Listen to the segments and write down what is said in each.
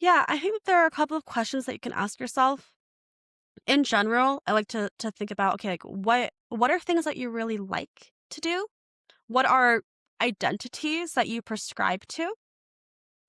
Yeah, I think there are a couple of questions that you can ask yourself. In general, I like to think about, okay, like what are things that you really like to do? What are identities that you prescribe to?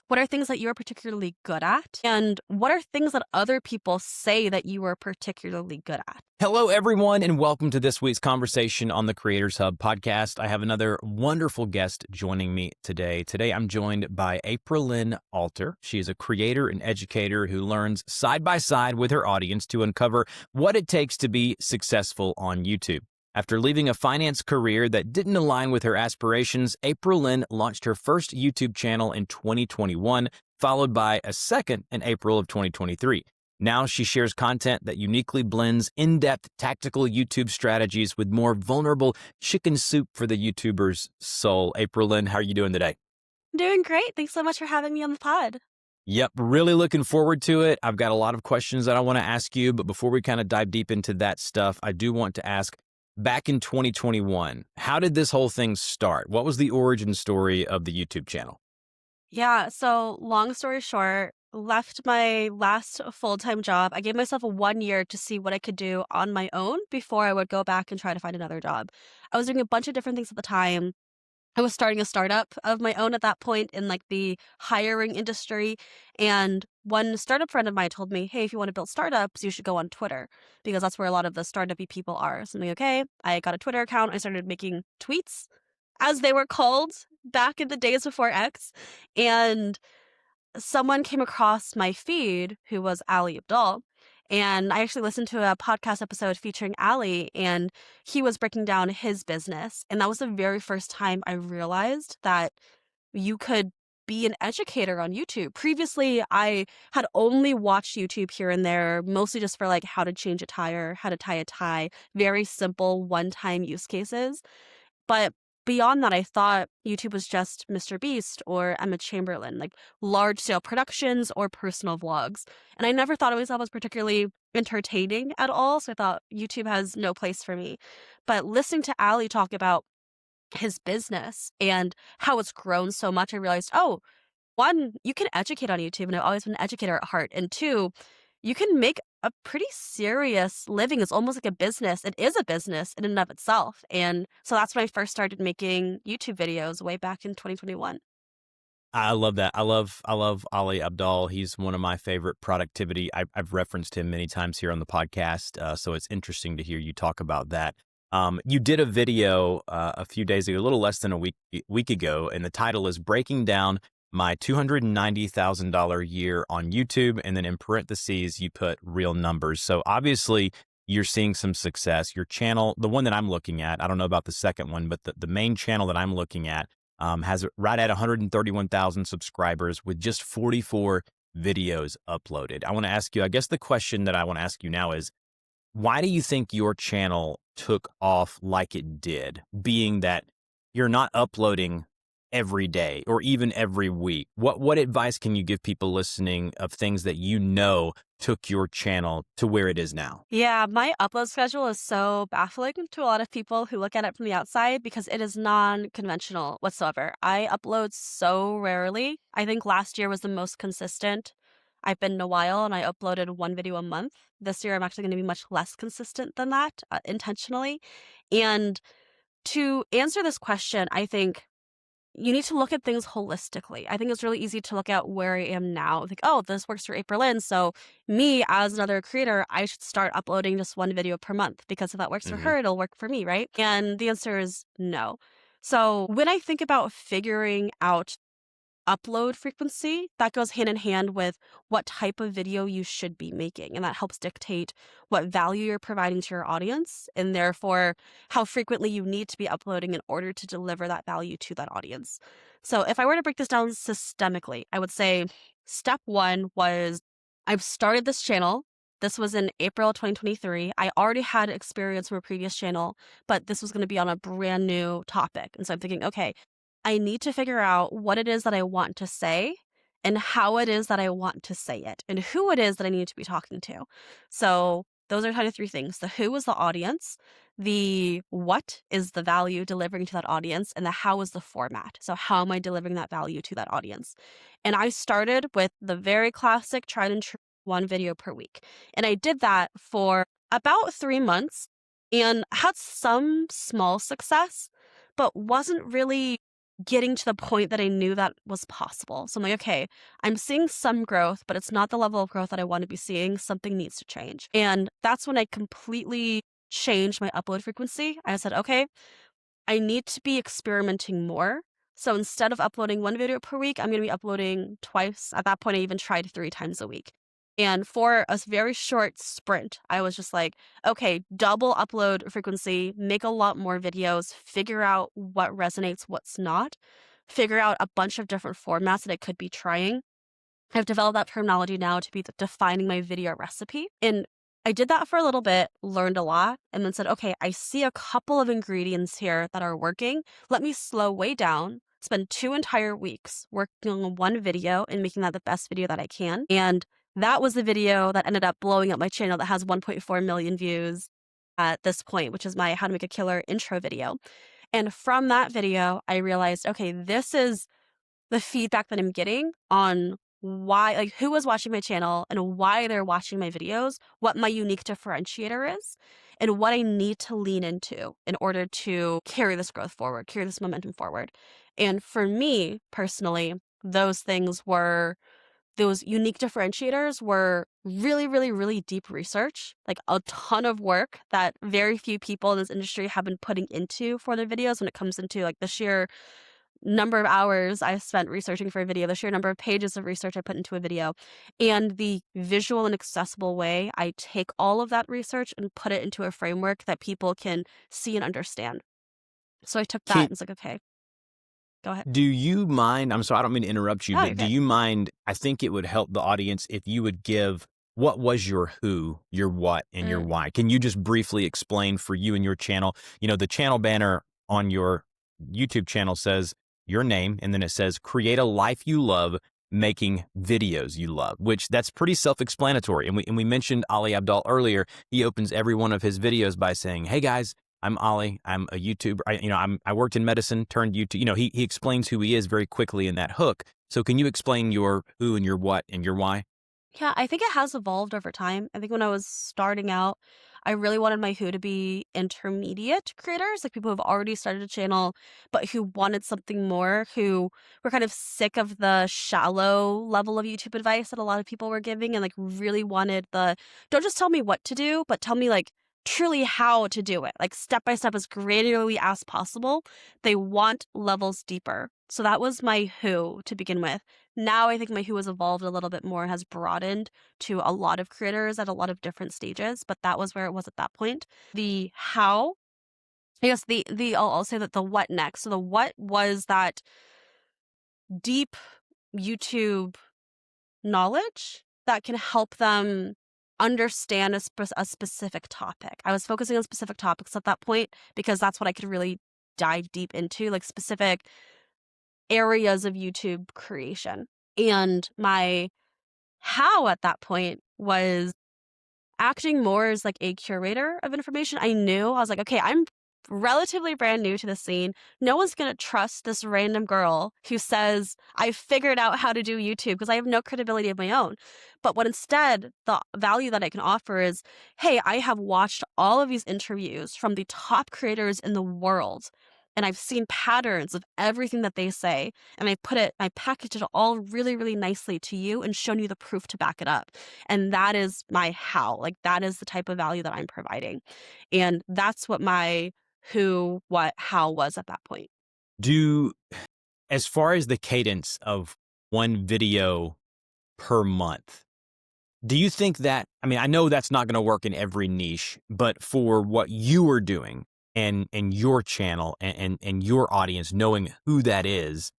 What are things that you're particularly good at? And what are things that other people say that you are particularly good at? Hello, everyone, and welcome to this week's conversation on the Creators Hub podcast. I have another wonderful guest joining me today. Today, I'm joined by Aprilynne Alter. She is a creator and educator who learns side by side with her audience to uncover what it takes to be successful on YouTube. After leaving a finance career that didn't align with her aspirations, Aprilynne launched her first YouTube channel in 2021, followed by a second in April of 2023. Now she shares content that uniquely blends in-depth tactical YouTube strategies with more vulnerable chicken soup for the YouTuber's soul. Aprilynne, how are you doing today? I'm doing great. Thanks so much for having me on the pod. Yep, really looking forward to it. I've got a lot of questions that I want to ask you, but before we kind of dive deep into that stuff, I do want to ask, back in 2021, how did this whole thing start? What was the origin story of the YouTube channel? Yeah, so long story short, left my last full-time job. I gave myself a 1 year to see what I could do on my own before I would go back and try to find another job. I was doing a bunch of different things at the time. I was starting a startup of my own at that point in like the hiring industry. And one startup friend of mine told me, hey, if you want to build startups, you should go on Twitter because that's where a lot of the startup-y people are. So I'm like, okay, I got a Twitter account. I started making tweets as they were called back in the days before X. And someone came across my feed who was Ali Abdal. And I actually listened to a podcast episode featuring Ali, and he was breaking down his business. And that was the very first time I realized that you could be an educator on YouTube. Previously, I had only watched YouTube here and there, mostly just for like how to change a tire, how to tie a tie, very simple one-time use cases. But beyond that, I thought YouTube was just Mr. Beast or Emma Chamberlain, like large scale productions or personal vlogs. And I never thought of myself as particularly entertaining at all. So I thought YouTube has no place for me. But listening to Ali talk about his business and how it's grown so much, I realized, oh, one, you can educate on YouTube, and I've always been an educator at heart. And two, you can make a pretty serious living. It's almost like a business. It is a business in and of itself. And so that's when I first started making YouTube videos way back in 2021. I love that. I love Ali Abdal. He's one of my favorite productivity. I've referenced him many times here on the podcast, so it's interesting to hear you talk about that. You did a video a few days ago, a little less than a week ago, and the title is "Breaking Down My $290,000 Year on YouTube," and then in parentheses you put real numbers. So obviously you're seeing some success. Your channel, the one that I'm looking at, I don't know about the second one, but the main channel that I'm looking at has right at 131,000 subscribers with just 44 videos uploaded. I want to ask you, I guess the question that I want to ask you now is, why do you think your channel took off like it did, being that you're not uploading every day or even every week? What advice can you give people listening of things that you know took your channel to where it is now? Yeah, my upload schedule is so baffling to a lot of people who look at it from the outside because it is non-conventional whatsoever. I upload so rarely. I think last year was the most consistent I've been in a while, and I uploaded one video a month. This year, I'm actually going to be much less consistent than that, intentionally. And to answer this question, I think you need to look at things holistically. I think it's really easy to look at where I am now. Think, oh, this works for Aprilynne. So me as another creator, I should start uploading just one video per month because if that works for hmm her, it'll work for me, right? And the answer is no. So when I think about figuring out upload frequency, that goes hand in hand with what type of video you should be making. And that helps dictate what value you're providing to your audience and therefore how frequently you need to be uploading in order to deliver that value to that audience. So if I were to break this down systemically, I would say step one was I've started this channel. This was in April 2023. I already had experience from a previous channel, but this was going to be on a brand new topic. And so I'm thinking, okay, I need to figure out what it is that I want to say and how it is that I want to say it and who it is that I need to be talking to. So those are kind of three things. The who is the audience. The what is the value delivering to that audience, and the how is the format. So, how am I delivering that value to that audience? And I started with the very classic tried and true one video per week. And I did that for about 3 months and had some small success, but wasn't really getting to the point that I knew that was possible. So I'm like, okay, I'm seeing some growth, but it's not the level of growth that I want to be seeing. Something needs to change. And that's when I completely changed my upload frequency. I said, okay, I need to be experimenting more. So instead of uploading one video per week, I'm going to be uploading twice. At that point, I even tried 3 times a week. And for a very short sprint, I was just like, okay, double upload frequency, make a lot more videos, figure out what resonates, what's not, figure out a bunch of different formats that I could be trying. I've developed that terminology now to be defining my video recipe. And I did that for a little bit, learned a lot, and then said, okay, I see a couple of ingredients here that are working. Let me slow way down, spend 2 entire weeks working on one video and making that the best video that I can. And that was the video that ended up blowing up my channel that has 1.4 million views at this point, which is my How to Make a Killer intro video. And from that video, I realized, okay, this is the feedback that I'm getting on why, like, who is watching my channel and why they're watching my videos, what my unique differentiator is, and what I need to lean into in order to carry this growth forward, carry this momentum forward. And for me personally, those unique differentiators were really, really, really deep research, like a ton of work that very few people in this industry have been putting into for their videos when it comes into like the sheer number of hours I spent researching for a video, the sheer number of pages of research I put into a video, and the visual and accessible way I take all of that research and put it into a framework that people can see and understand. So I took that and was like, okay, go ahead. Do you mind? I'm sorry, I don't mean to interrupt you, Oh, you're but do good. you mind? I think it would help the audience if you would give what was your who, your what, and your Mm. why. Can you just briefly explain for you and your channel? You know, the channel banner on your YouTube channel says your name, and then it says create a life you love, making videos you love, which that's pretty self-explanatory. And we mentioned Ali Abdal earlier. He opens every one of his videos by saying, "Hey guys, I'm Ollie. I'm a YouTuber. I worked in medicine, turned YouTube. He explains who he is very quickly in that hook. So can you explain your who and your what and your why? Yeah, I think it has evolved over time. I think when I was starting out, I really wanted my who to be intermediate creators, like people who have already started a channel, but who wanted something more, who were kind of sick of the shallow level of YouTube advice that a lot of people were giving and like really wanted the don't just tell me what to do, but tell me like truly how to do it, like step by step as granularly as possible. They want levels deeper. So that was my who to begin with. Now I think my who has evolved a little bit more, has broadened to a lot of creators at a lot of different stages, but that was where it was at that point. The how, I guess I'll say that the what next. So the what was that deep YouTube knowledge that can help them understand a specific topic. I was focusing on specific topics at that point because that's what I could really dive deep into, like specific areas of YouTube creation. And my how at that point was acting more as like a curator of information. I knew I was like, okay, I'm relatively brand new to the scene. No one's going to trust this random girl who says, I figured out how to do YouTube because I have no credibility of my own. But what instead, the value that I can offer is, hey, I have watched all of these interviews from the top creators in the world. And I've seen patterns of everything that they say. And I packaged it all really, really nicely to you and shown you the proof to back it up. And that is my how. Like, that is the type of value that I'm providing. And that's what my who, what, how was at that point. Do As far as the cadence of one video per month, do you think that, I mean, I know that's not going to work in every niche, but for what you are doing and your channel and your audience, knowing who that is,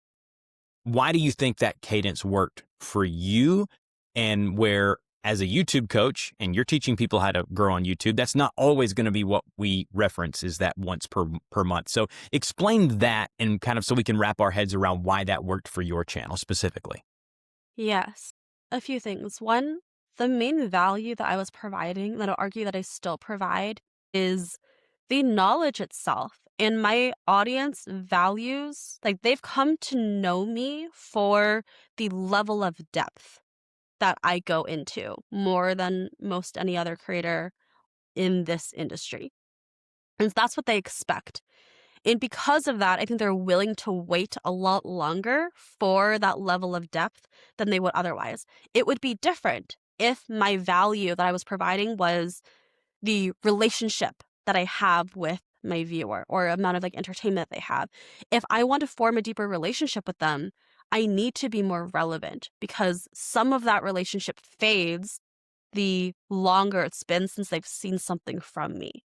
why do you think that cadence worked for you? And where, as a YouTube coach, and you're teaching people how to grow on YouTube, that's not always going to be what we reference is that once per month. So explain that and kind of so we can wrap our heads around why that worked for your channel specifically. Yes. A few things. One, the main value that I was providing, that I'll argue that I still provide, is the knowledge itself and my audience values, like they've come to know me for the level of depth that I go into more than most any other creator in this industry. And that's what they expect. And because of that, I think they're willing to wait a lot longer for that level of depth than they would otherwise. It would be different if my value that I was providing was the relationship that I have with my viewer or amount of like entertainment they have. If I want to form a deeper relationship with them, I need to be more relevant because some of that relationship fades the longer it's been since they've seen something from me.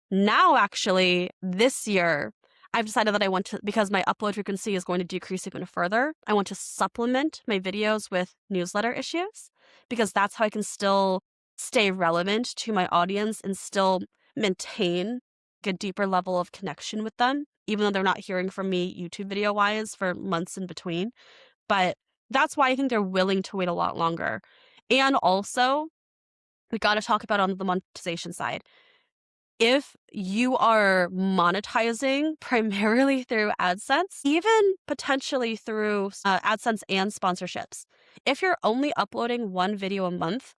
Now, actually, this year, I've decided that I want to, because my upload frequency is going to decrease even further, I want to supplement my videos with newsletter issues because that's how I can still stay relevant to my audience and still maintain a deeper level of connection with them, even though they're not hearing from me YouTube video wise for months in between. But that's why I think they're willing to wait a lot longer. And also, we got to talk about on the monetization side if you are monetizing primarily through AdSense, even potentially through AdSense and sponsorships, if you're only uploading one video a month,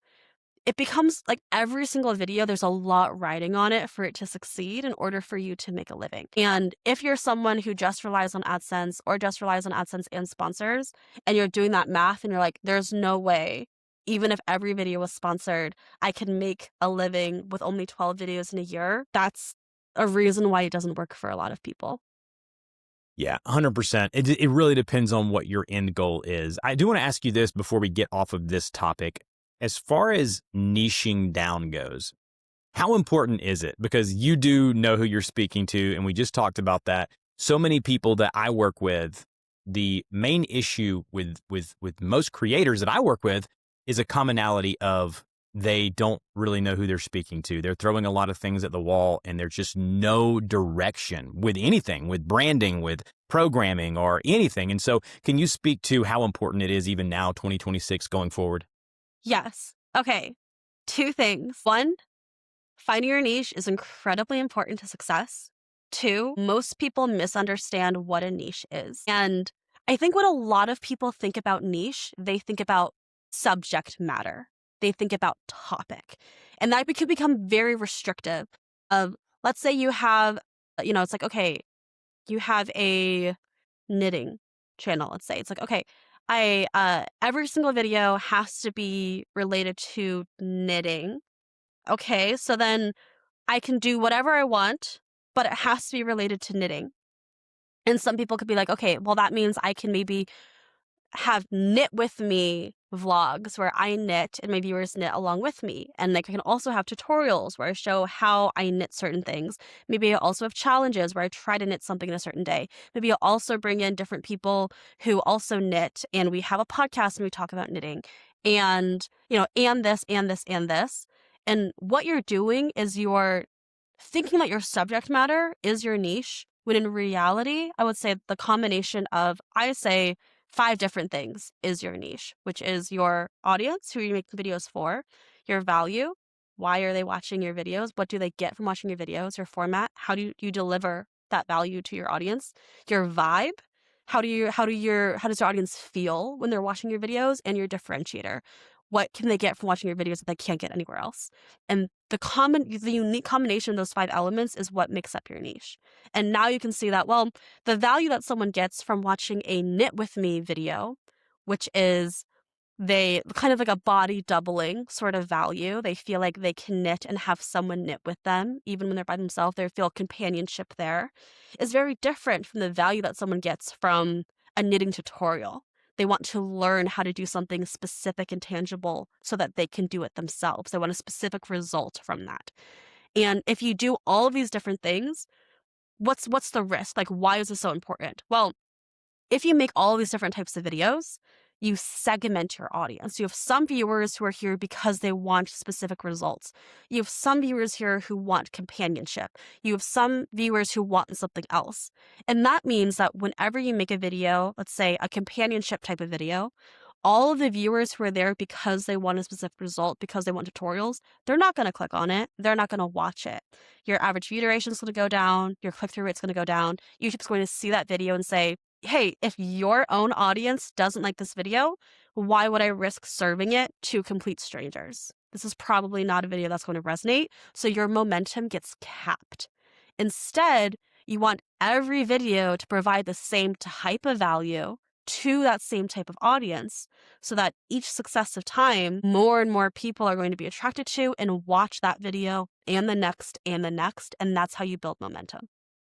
it becomes like every single video, there's a lot riding on it for it to succeed in order for you to make a living. And if you're someone who just relies on AdSense or just relies on AdSense and sponsors, and you're doing that math and you're like, there's no way, even if every video was sponsored, I can make a living with only 12 videos in a year, that's a reason why it doesn't work for a lot of people. Yeah, 100%. It really depends on what your end goal is. I do want to ask you this before we get off of this topic. As far as niching down goes, how important is it? Because you do know who you're speaking to, and we just talked about that. So many people that I work with, the main issue with most creators that I work with is a commonality of they don't really know who they're speaking to. They're throwing a lot of things at the wall, and there's just no direction with anything, with branding, with programming, or anything. And so, can you speak to how important it is even now, 2026, going forward? Yes. Okay. Two things. One, finding your niche is incredibly important to success. Two, most people misunderstand what a niche is. And I think when a lot of people think about niche, they think about subject matter. They think about topic. And that could become very restrictive of, let's say you have, it's like, okay, you have a knitting channel, let's say. It's like, okay, every single video has to be related to knitting. Okay, so then I can do whatever I want, but it has to be related to knitting. And some people could be like, okay, well, that means I can maybe have knit with me vlogs where I knit and my viewers knit along with me. And like I can also have tutorials where I show how I knit certain things. Maybe I also have challenges where I try to knit something in a certain day. Maybe I'll also bring in different people who also knit and we have a podcast and we talk about knitting and, and this and this and this. And what you're doing is you're thinking that your subject matter is your niche, when in reality, I would say the combination of, I say, 5 different things is your niche, which is your audience, who you make the videos for, your value, why are they watching your videos, what do they get from watching your videos, your format, how do you deliver that value to your audience, your vibe, how does your audience feel when they're watching your videos, and your differentiator. What can they get from watching your videos that they can't get anywhere else? And the unique combination of those 5 elements is what makes up your niche. And now you can see that, well, the value that someone gets from watching a knit with me video, which is they kind of like a body doubling sort of value. They feel like they can knit and have someone knit with them. Even when they're by themselves, they feel companionship there. Is very different from the value that someone gets from a knitting tutorial. They want to learn how to do something specific and tangible so that they can do it themselves. They want a specific result from that. And if you do all of these different things, what's the risk? Like, why is this so important? Well, if you make all these different types of videos, you segment your audience. You have some viewers who are here because they want specific results. You have some viewers here who want companionship. You have some viewers who want something else. And that means that whenever you make a video, let's say a companionship type of video, all of the viewers who are there because they want a specific result, because they want tutorials, they're not going to click on it. They're not going to watch it. Your average view duration is going to go down. Your click through rate's going to go down. YouTube's going to see that video and say, hey, if your own audience doesn't like this video, why would I risk serving it to complete strangers? This is probably not a video that's going to resonate. So your momentum gets capped. Instead, you want every video to provide the same type of value to that same type of audience so that each successive time, more and more people are going to be attracted to and watch that video and the next and the next. And that's how you build momentum.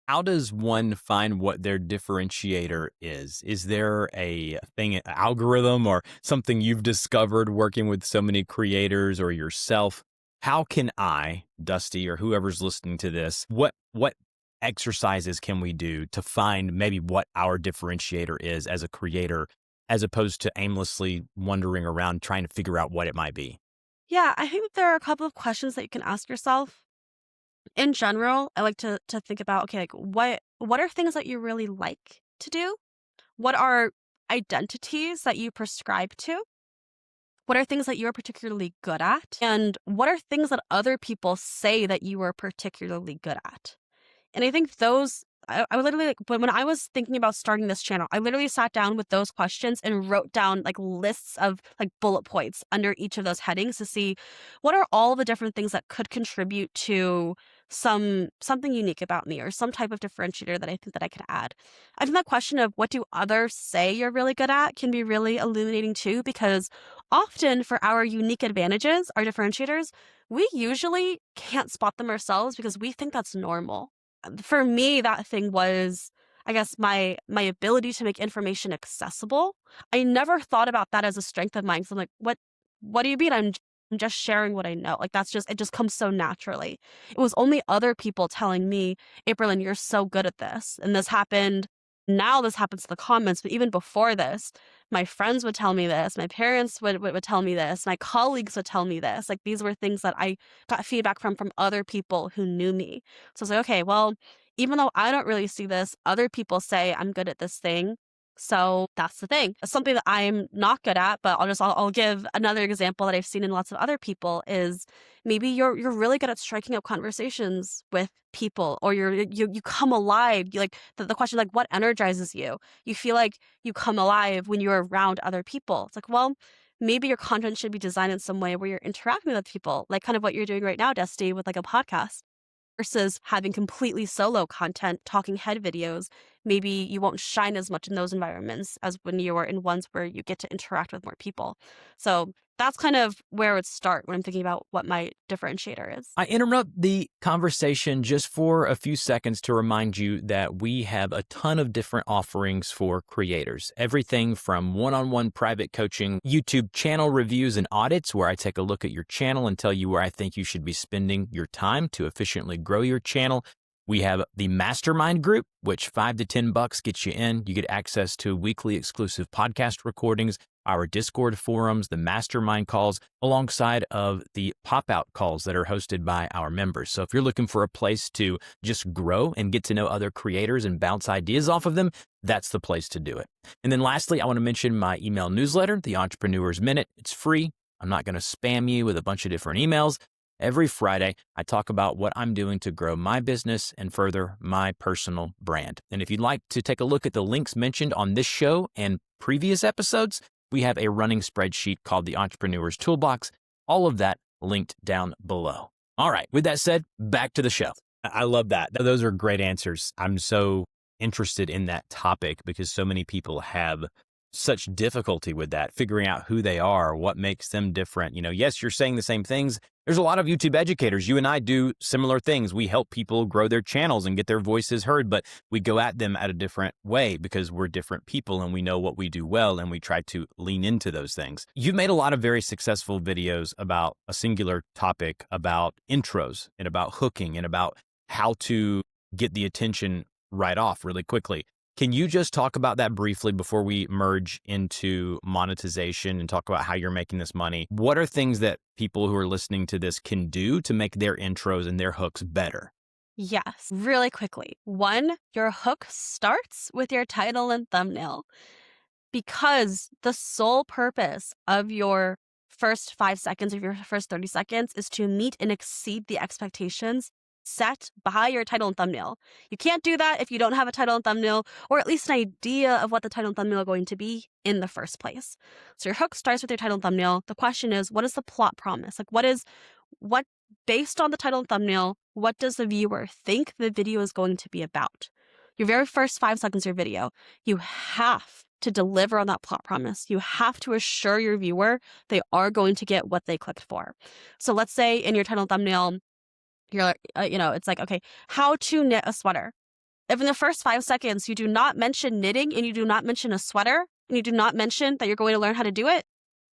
How does one find what their differentiator is? Is there a thing, an algorithm or something you've discovered working with so many creators or yourself? How can I, Dusty, or whoever's listening to this, what exercises can we do to find maybe what our differentiator is as a creator, as opposed to aimlessly wandering around trying to figure out what it might be? Yeah, I think there are a couple of questions that you can ask yourself. In general, I like to think about, okay, like what are things that you really like to do? What are identities that you prescribe to? What are things that you're particularly good at? And what are things that other people say that you are particularly good at? And I think those, I literally, like, when I was thinking about starting this channel, I literally sat down with those questions and wrote down like lists of like bullet points under each of those headings to see what are all the different things that could contribute to something unique about me or some type of differentiator that I think that I could add. I think that question of what do others say you're really good at can be really illuminating too, because often for our unique advantages, our differentiators, we usually can't spot them ourselves because we think that's normal. For me, that thing was, I guess, my ability to make information accessible. I never thought about that as a strength of mine. So I'm like, what do you mean? I'm just sharing what I know. Like that's just, it just comes so naturally. It was only other people telling me, Aprilynne, you're so good at this. And this happened. Now this happens to the comments, but even before this, my friends would tell me this, my parents would tell me this, my colleagues would tell me this. Like these were things that I got feedback from other people who knew me. So I was like, okay, well, even though I don't really see this, other people say I'm good at this thing. So that's the thing. Something that I'm not good at, but I'll give another example that I've seen in lots of other people is maybe you're really good at striking up conversations with people, or you come alive. You like the question like what energizes you? You feel like you come alive when you're around other people. It's like, well, maybe your content should be designed in some way where you're interacting with people, like kind of what you're doing right now, Dusty, with like a podcast versus having completely solo content, talking head videos. Maybe you won't shine as much in those environments as when you are in ones where you get to interact with more people. So that's kind of where it would start when I'm thinking about what my differentiator is. I interrupt the conversation just for a few seconds to remind you that we have a ton of different offerings for creators. Everything from one-on-one private coaching, YouTube channel reviews and audits, where I take a look at your channel and tell you where I think you should be spending your time to efficiently grow your channel. We have the Mastermind group, which $5 to $10 gets you in. You get access to weekly exclusive podcast recordings, our Discord forums, the Mastermind calls, alongside of the pop-out calls that are hosted by our members. So if you're looking for a place to just grow and get to know other creators and bounce ideas off of them, that's the place to do it. And then lastly, I want to mention my email newsletter, The Entrepreneur's Minute. It's free. I'm not going to spam you with a bunch of different emails. Every Friday, I talk about what I'm doing to grow my business and further my personal brand. And if you'd like to take a look at the links mentioned on this show and previous episodes, we have a running spreadsheet called the Entrepreneur's Toolbox. All of that linked down below. All right, with that said, back to the show. I love that. Those are great answers. I'm so interested in that topic because so many people have such difficulty with that, figuring out who they are, what makes them different. You know, yes, you're saying the same things. There's a lot of YouTube educators. You and I do similar things. We help people grow their channels and get their voices heard, but we go at them at a different way because we're different people and we know what we do well and we try to lean into those things. You've made a lot of very successful videos about a singular topic, about intros and about hooking and about how to get the attention right off really quickly. Can you just talk about that briefly before we merge into monetization and talk about how you're making this money? What are things that people who are listening to this can do to make their intros and their hooks better? Yes, really quickly. One, your hook starts with your title and thumbnail. because the sole purpose of your first 5 seconds, of your first 30 seconds, is to meet and exceed the expectations set by your title and thumbnail. You can't do that if you don't have a title and thumbnail, or at least an idea of what the title and thumbnail are going to be in the first place. So your hook starts with your title and thumbnail. The question is, what is the plot promise? Like, what, based on the title and thumbnail, what does the viewer think the video is going to be about? Your very first 5 seconds of your video, you have to deliver on that plot promise. You have to assure your viewer they are going to get what they clicked for. So let's say in your title and thumbnail, you're like, it's like, okay, how to knit a sweater. If in the first 5 seconds you do not mention knitting and you do not mention a sweater and you do not mention that you're going to learn how to do it,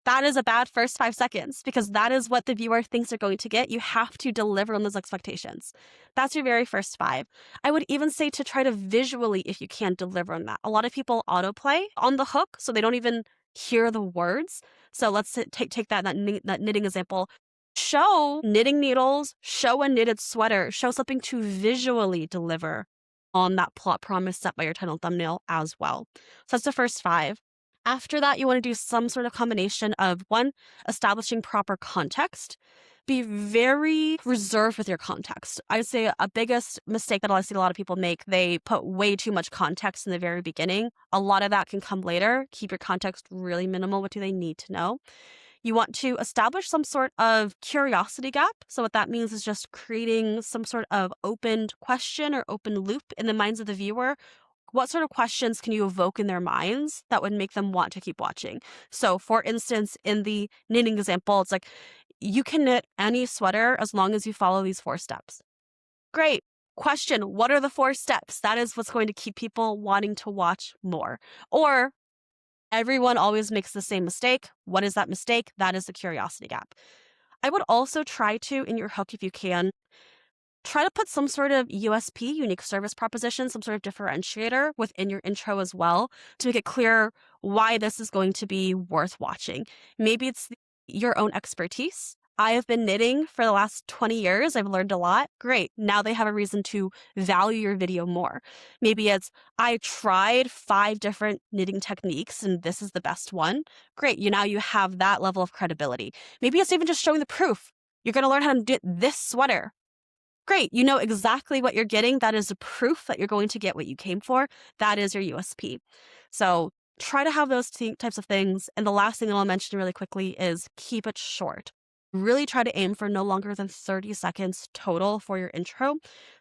that is a bad first 5 seconds, because that is what the viewer thinks they're going to get. You have to deliver on those expectations. That's your very first 5. I would even say to try to visually, if you can, deliver on that. A lot of people autoplay on the hook, so they don't even hear the words. So let's take that knitting example. Show knitting needles, show a knitted sweater, show something to visually deliver on that plot promise set by your title and thumbnail as well. So that's the first 5. After that, you want to do some sort of combination of, one, establishing proper context. Be very reserved with your context. I'd say a biggest mistake that I see a lot of people make, they put way too much context in the very beginning. A lot of that can come later. Keep your context really minimal. What do they need to know? You want to establish some sort of curiosity gap. So what that means is just creating some sort of opened question or open loop in the minds of the viewer. What sort of questions can you evoke in their minds that would make them want to keep watching? So for instance, in the knitting example, it's like, you can knit any sweater as long as you follow these 4 steps. Great. Question, what are the 4 steps? That is what's going to keep people wanting to watch more. Or, everyone always makes the same mistake. What is that mistake? That is the curiosity gap. I would also try to, in your hook, if you can, try to put some sort of USP, unique service proposition, some sort of differentiator within your intro as well, to make it clear why this is going to be worth watching. Maybe it's your own expertise. I have been knitting for the last 20 years. I've learned a lot. Great. Now they have a reason to value your video more. Maybe it's, I tried 5 different knitting techniques and this is the best one. Great. Now you have that level of credibility. Maybe it's even just showing the proof. You're going to learn how to knit this sweater. Great. You know exactly what you're getting. That is the proof that you're going to get what you came for. That is your USP. So try to have those types of things. And the last thing that I'll mention really quickly is keep it short. Really try to aim for no longer than 30 seconds total for your intro.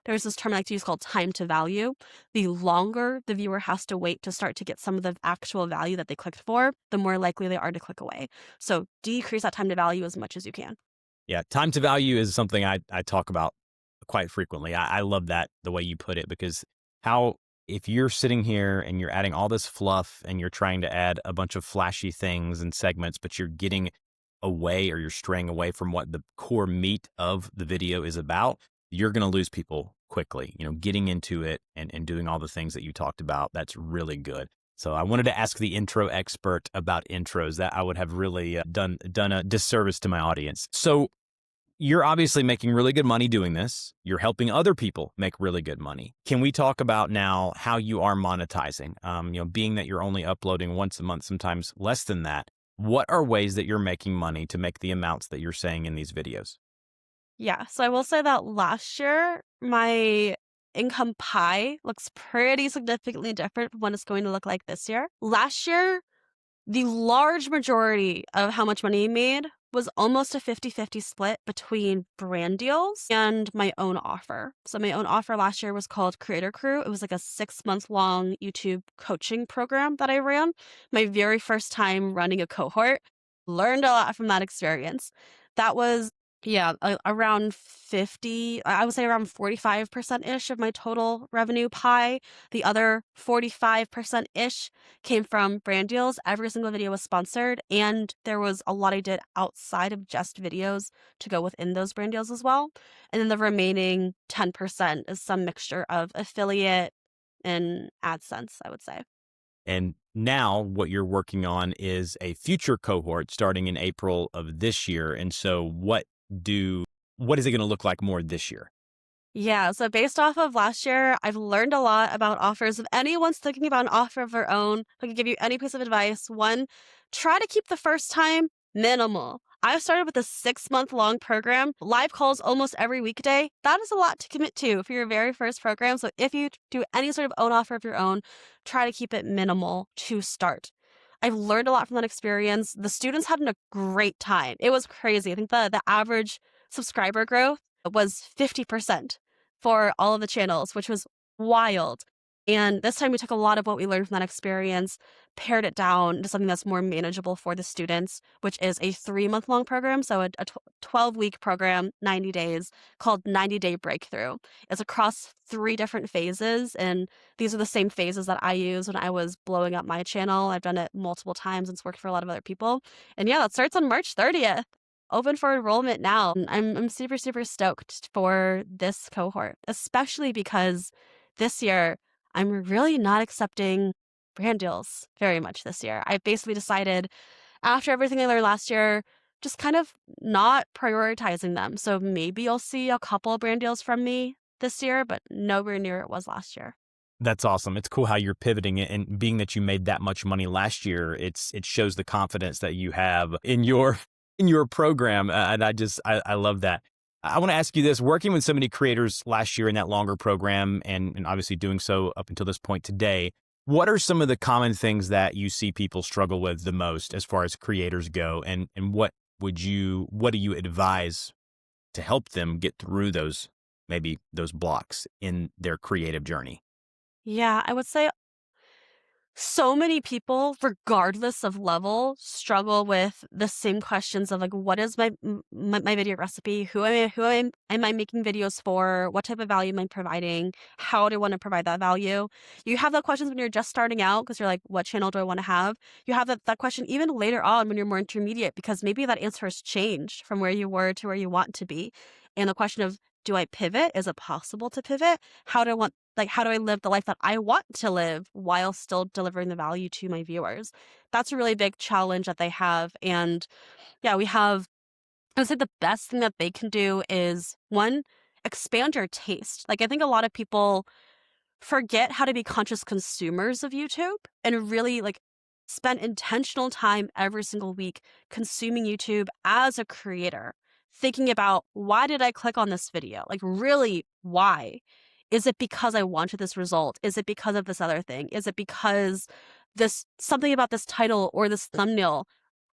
There's this term I like to use called time to value. The longer the viewer has to wait to start to get some of the actual value that they clicked for, the more likely they are to click away. So decrease that time to value as much as you can. Yeah, time to value is something I talk about quite frequently. I love that, the way you put it, because if you're sitting here and you're adding all this fluff and you're trying to add a bunch of flashy things and segments, but you're getting away, or you're straying away from what the core meat of the video is about, you're going to lose people quickly. Getting into it and doing all the things that you talked about, that's really good. So I wanted to ask the intro expert about intros. That I would have really done a disservice to my audience. So you're obviously making really good money doing this. You're helping other people make really good money. Can we talk about now how you are monetizing? Being that you're only uploading once a month, sometimes less than that, what are ways that you're making money to make the amounts that you're saying in these videos? Yeah, so I will say that last year, my income pie looks pretty significantly different from what it's going to look like this year. Last year, the large majority of how much money I made was almost a 50-50 split between brand deals and my own offer. So my own offer last year was called Creator Crew. It was like a 6-month-long YouTube coaching program that I ran. My very first time running a cohort. Learned a lot from that experience. That was, yeah, around 50, I would say around 45%-ish of my total revenue pie. The other 45%-ish came from brand deals. Every single video was sponsored, and there was a lot I did outside of just videos to go within those brand deals as well. And then the remaining 10% is some mixture of affiliate and AdSense, I would say. And now what you're working on is a future cohort starting in April of this year. And so what is it going to look like more this year? Yeah, so based off of last year, I've learned a lot about offers. If anyone's thinking about an offer of their own, I can give you any piece of advice. One, try to keep the first time minimal. I've started with a 6 month long program, live calls almost every weekday. That is a lot to commit to for your very first program. So if you do any sort of own offer of your own, try to keep it minimal to start. I've learned a lot from that experience. The students had a great time. It was crazy. I think the average subscriber growth was 50% for all of the channels, which was wild. And this time we took a lot of what we learned from that experience, pared it down to something that's more manageable for the students, which is a 3 month long program. So a 12-week program, 90 days, called 90 Day Breakthrough. It's across 3 different phases. And these are the same phases that I used when I was blowing up my channel. I've done it multiple times. It's worked for a lot of other people. And yeah, that starts on March 30th. Open for enrollment now. I'm super, super stoked for this cohort, especially because this year I'm really not accepting brand deals very much this year. I basically decided after everything I learned last year, just kind of not prioritizing them. So maybe you'll see a couple of brand deals from me this year, but nowhere near it was last year. That's awesome. It's cool how you're pivoting it, and being that you made that much money last year, it shows the confidence that you have in your in your program, and I love that. I want to ask you this: working with so many creators last year in that longer program, and obviously doing so up until this point today, what are some of the common things that you see people struggle with the most as far as creators go, and what do you advise to help them get through those maybe those blocks in their creative journey? Yeah, I would say so many people, regardless of level, struggle with the same questions of like, what is my video recipe? Who am I making videos for? What type of value am I providing? How do I want to provide that value? You have that questions when you're just starting out because you're like, what channel do I want to have? You have that question even later on when you're more intermediate because maybe that answer has changed from where you were to where you want to be. And the question of, do I pivot? Is it possible to pivot? How do I live the life that I want to live while still delivering the value to my viewers? That's a really big challenge that they have. And yeah, I would say the best thing that they can do is one, expand your taste. Like, I think a lot of people forget how to be conscious consumers of YouTube and really like spend intentional time every single week consuming YouTube as a creator, thinking about why did I click on this video? Like, really, why? Is it because I wanted this result? Is it because of this other thing? Is it because this something about this title or this thumbnail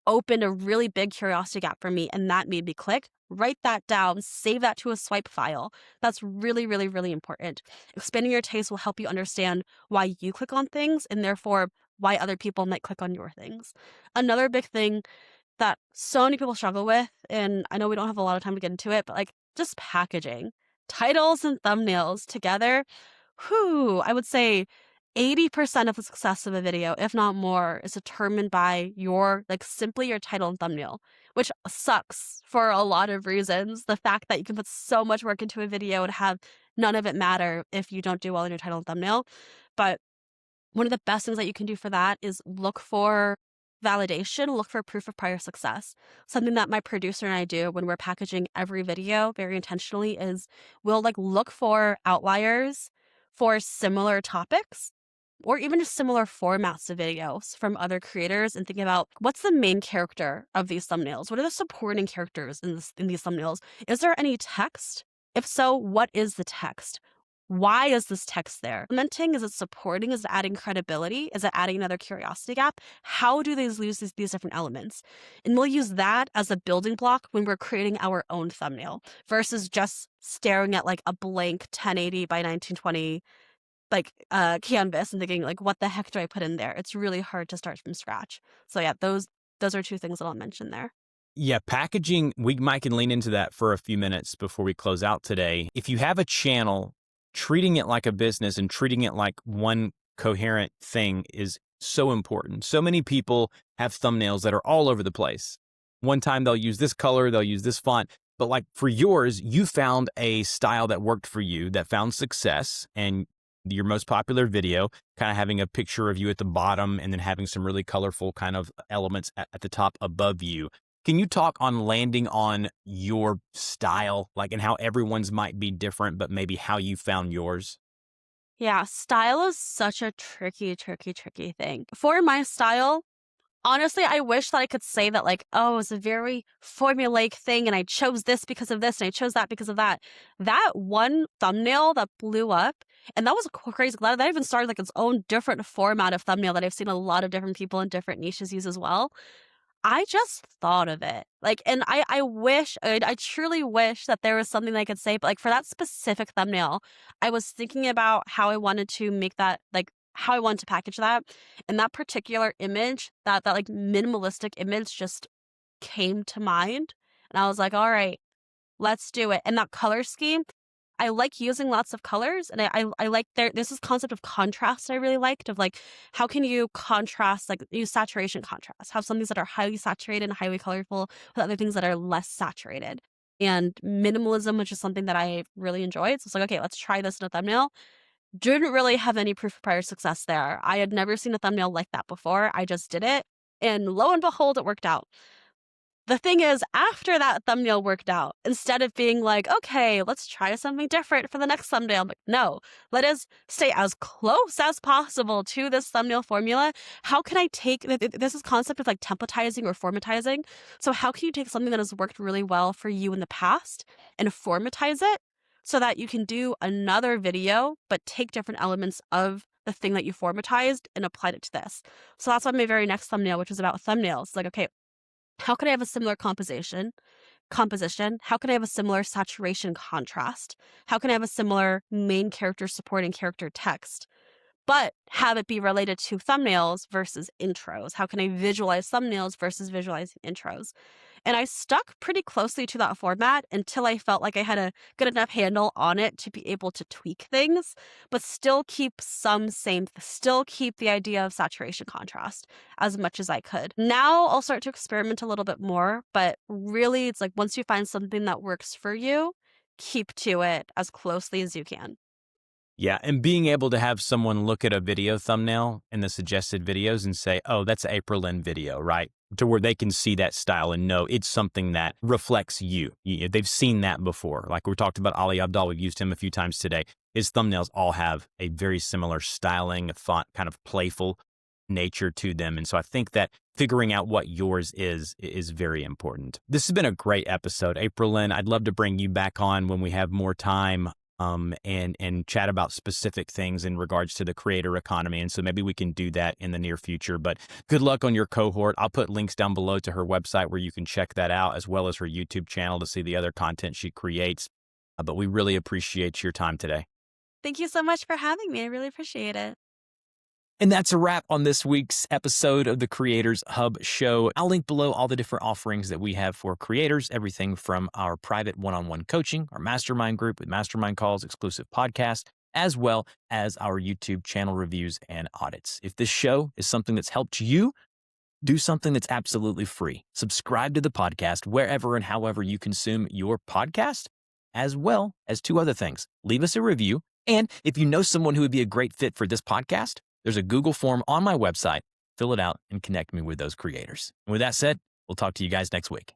opened a really big curiosity gap for me and that made me click? Write that down, save that to a swipe file. That's really, really, really important. Expanding your taste will help you understand why you click on things and therefore why other people might click on your things. Another big thing that so many people struggle with, and I know we don't have a lot of time to get into it, but like just packaging. Titles and thumbnails together, whew, I would say 80% of the success of a video, if not more, is determined by your, like, simply your title and thumbnail, which sucks for a lot of reasons. The fact that you can put so much work into a video and have none of it matter if you don't do well in your title and thumbnail. But one of the best things that you can do for that is look for validation, look for proof of prior success. Something that my producer and I do when we're packaging every video very intentionally is we'll like look for outliers for similar topics or even just similar formats of videos from other creators and think about what's the main character of these thumbnails? What are the supporting characters in these thumbnails? Is there any text? If so, what is the text? Why is this text there? Commenting, is it supporting? Is it adding credibility? Is it adding another curiosity gap? How do they use these different elements? And we'll use that as a building block when we're creating our own thumbnail versus just staring at like a blank 1080 by 1920 like canvas and thinking like, what the heck do I put in there? It's really hard to start from scratch. So yeah, those are two things that I'll mention there. Yeah, packaging, we might can lean into that for a few minutes before we close out today. If you have a channel, treating it like a business and treating it like one coherent thing is so important. So many people have thumbnails that are all over the place. One time they'll use this color, they'll use this font, but like for yours, you found a style that worked for you, that found success, and your most popular video, kind of having a picture of you at the bottom and then having some really colorful kind of elements at the top above you. Can you talk on landing on your style, like, and how everyone's might be different, but maybe how you found yours? Yeah, style is such a tricky, tricky, tricky thing. For my style, honestly, I wish that I could say that, like, oh, it's a very formulaic thing, and I chose this because of this, and I chose that because of that. That one thumbnail that blew up, and that was crazy. That even started like its own different format of thumbnail that I've seen a lot of different people in different niches use as well. I just thought of it. Like, and I wish, I truly wish that there was something that I could say, but like for that specific thumbnail, I was thinking about how I wanted to make that, like how I wanted to package that. And that particular image, that like minimalistic image just came to mind. And I was like, all right, let's do it. And that color scheme, I like using lots of colors, and I like there's this concept of contrast I really liked, of like how can you contrast, like use saturation contrast, have some things that are highly saturated and highly colorful with other things that are less saturated. And minimalism, which is something that I really enjoyed. So it's like, okay, let's try this in a thumbnail. Didn't really have any proof of prior success there. I had never seen a thumbnail like that before. I just did it. And lo and behold, it worked out. The thing is, after that thumbnail worked out, instead of being like, okay, let's try something different for the next thumbnail, I'm like, no, let us stay as close as possible to this thumbnail formula. How can I take this is concept of like templatizing or formatizing? So how can you take something that has worked really well for you in the past and formatize it so that you can do another video, but take different elements of the thing that you formatized and applied it to this. So that's why my very next thumbnail, which is about thumbnails. Like, okay, how can I have a similar composition? How can I have a similar saturation contrast? How can I have a similar main character supporting character text, but have it be related to thumbnails versus intros? How can I visualize thumbnails versus visualizing intros? And I stuck pretty closely to that format until I felt like I had a good enough handle on it to be able to tweak things, but still keep the idea of saturation contrast as much as I could. Now I'll start to experiment a little bit more, but really it's like once you find something that works for you, keep to it as closely as you can. Yeah, and being able to have someone look at a video thumbnail in the suggested videos and say, "Oh, that's an Aprilynne video," right? To where they can see that style and know it's something that reflects you. They've seen that before. Like we talked about Ali Abdaal, we've used him a few times today. His thumbnails all have a very similar styling, font, kind of playful nature to them. And so I think that figuring out what yours is very important. This has been a great episode. Aprilynne, I'd love to bring you back on when we have more time and chat about specific things in regards to the creator economy. And so maybe we can do that in the near future. But good luck on your cohort. I'll put links down below to her website where you can check that out, as well as her YouTube channel to see the other content she creates. But we really appreciate your time today. Thank you so much for having me. I really appreciate it. And that's a wrap on this week's episode of the Creators Hub Show. I'll link below all the different offerings that we have for creators, everything from our private one-on-one coaching, our mastermind group with mastermind calls, exclusive podcasts, as well as our YouTube channel reviews and audits. If this show is something that's helped you, do something that's absolutely free. Subscribe to the podcast wherever and however you consume your podcast, as well as two other things. Leave us a review. And if you know someone who would be a great fit for this podcast, there's a Google form on my website. Fill it out and connect me with those creators. And with that said, we'll talk to you guys next week.